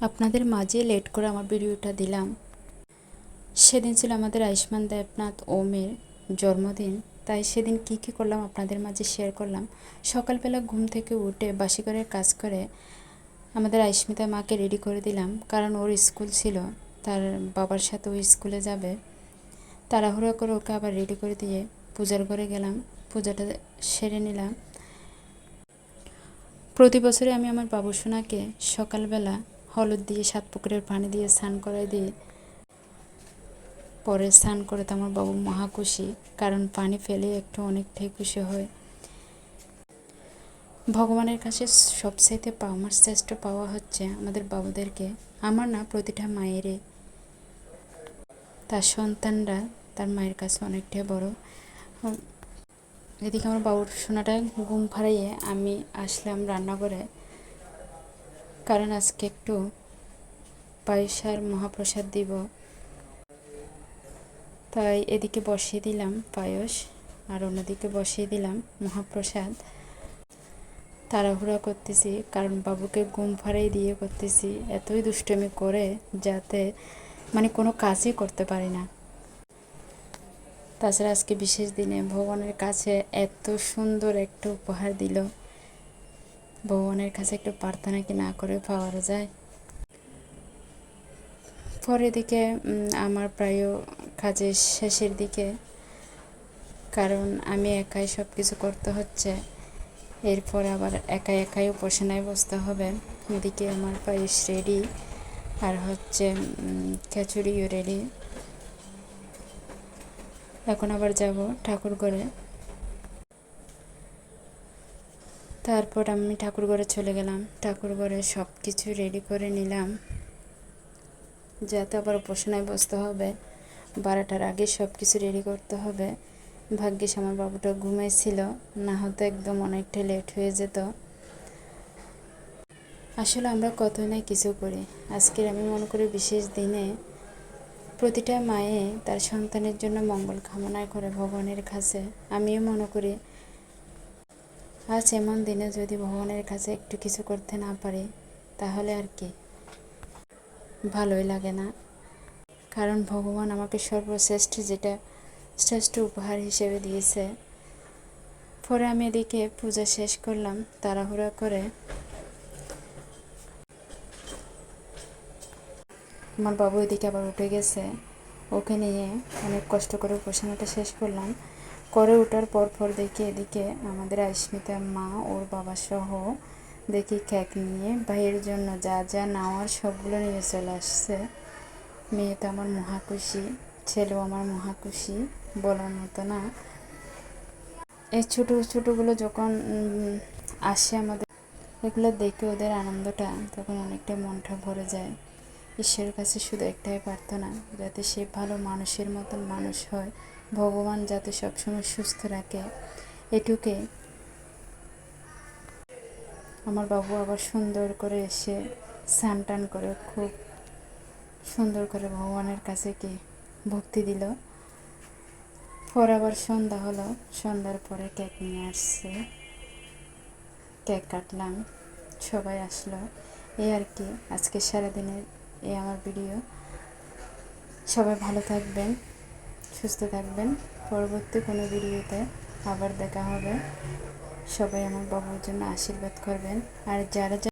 আপনাদের মাঝে লেট করে আমার ভিডিওটা দিলাম। সেদিন ছিল আমাদের আয়ুষ্মান দেবনাথ ওমের জন্মদিন, তাই সেদিন কি কি করলাম আপনাদের মাঝে শেয়ার করলাম। সকালবেলা ঘুম থেকে উঠে বাসি করে কাজ করে আমাদের আয়ুষ্মিতা মাকে রেডি করে দিলাম, কারণ ওর স্কুল ছিল, তার বাবার সাথে ও স্কুলে যাবে। তাড়াহুড়ো করে ওকে আবার রেডি করে দিয়ে পূজার ঘরে গেলাম, পূজাটা সেরে নিলাম। প্রতি বছরে আমি আমার বাবুসোনাকে সকালবেলা হলুদ দিয়ে 7 পুকুরের পানি দিয়ে স্নান করাই দিই। পরে স্নান করে তো আমার বাবু মহা খুশি, কারণ পানি ফেলে একটু অনেকটাই খুশি হয়। ভগবানের কাছে সবচাইতে আমার শ্রেষ্ঠ পাওয়া হচ্ছে আমাদের বাবুদেরকে, আমার না প্রতিটা মায়েরই, তার সন্তানরা তার মায়ের কাছে অনেকটাই বড়। এদিকে আমার বাবুর সোনাটা ঘুম ফাড়িয়ে আমি আসলাম রান্নাঘরে, কারণ আজকে একটু পায়েস আর মহাপ্রসাদ দিব, তাই এদিকে বসিয়ে দিলাম পায়েস আর অন্যদিকে বসিয়ে দিলাম মহাপ্রসাদ। তাড়াহুড়া করতেছি, কারণ বাবুকে ঘুম ফাড়িয়ে দিয়ে করতেছি, এতই দুষ্টুমি করে যাতে কোনো কাজই করতে পারি না। তাছাড়া আজকে বিশেষ দিনে ভগবানের কাছে এত সুন্দর একটা উপহার দিল, ভগবানের কাছে একটু প্রার্থনা কি না করে পাওয়া যায়। পরের দিকে আমার প্রায় কাজের শেষের দিকে, কারণ আমি একাই সব কিছু করতে হচ্ছে, এরপর আবার একাই একাই উপাসনায় বসতে হবে। এদিকে আমার পায়েস রেডি আর হচ্ছে খিচুড়িও রেডি। এখন আবার যাব ঠাকুর ঘরে। তারপর আমি ঠাকুর ঘরে চলে গেলাম, ঠাকুর ঘরে সব কিছু রেডি করে নিলাম, যাতে আবার উপাসনায় বসতে হবে, 12টার আগে সব কিছু রেডি করতে হবে। ভাগ্যিস আমার বাবুটা ঘুমাইছিল, না হতো একদম অনেকটা লেট হয়ে যেত। আসলে আমরা কতই না কিছু করি। আজকের আমি মনে করি বিশেষ দিনে প্রতিটা মায়ে তার সন্তানের জন্য মঙ্গল কামনা করে ভগবানের কাছে। আমিও মনে করি আজ এমন দিনে যদি ভগবানের কাছে একটু কিছু করতে না পারি, তাহলে আর কি ভালোই লাগে না। কারণ ভগবান আমাকে সর্বশ্রেষ্ঠ যেটা শ্রেষ্ঠ উপহার হিসেবে দিয়েছে। পরে আমি এদিকে পূজা শেষ করলাম তাড়াহুড়া করে। আমার বাবু এদিকে আবার উঠে গেছে, ওকে নিয়ে অনেক কষ্ট করে উপাসনাটা শেষ করলাম। করে ওঠার পর দেখি এদিকে আমাদের আয়ুষ্মিতা মা ওর বাবা সহ দেখি কেক নিয়ে ভাইয়ের জন্য যা যা নেওয়ার সবগুলো নিয়ে চলে আসছে। মেয়ে তো আমার মহা খুশি, ছেলেও আমার মহা খুশি, বলার মতো না। এই ছোটো ছোটোগুলো যখন আসে আমাদের, এগুলো দেখে ওদের আনন্দটা তখন অনেকটা মনটা ভরে যায়। ঈশ্বরের কাছে শুধু একটাই প্রার্থনা, যাতে সে ভালো মানুষের মতন মানুষ হয়, ভগবান যাতে সবসময় সুস্থ রাখে, এটুকুই। আমার বাবু আবার সুন্দর করে এসে স্নান টান করে খুব সুন্দর করে ভগবানের কাছে কি ভক্তি দিল। পরে আবার সন্ধ্যা হলো, সন্ধ্যার পরে কেক নিয়ে আসছে, কেক কাটলাম, সবাই আসলো। এই আর কি আজকে সারাদিনের এই আমার ভিডিও। সবাই ভালো থাকবেন, সুস্থ থাকবেন। পরবর্তী কোনো ভিডিওতে আবার দেখা হবে। সবাই আমার বাবুর জন্য আশীর্বাদ করবেন। আর যারা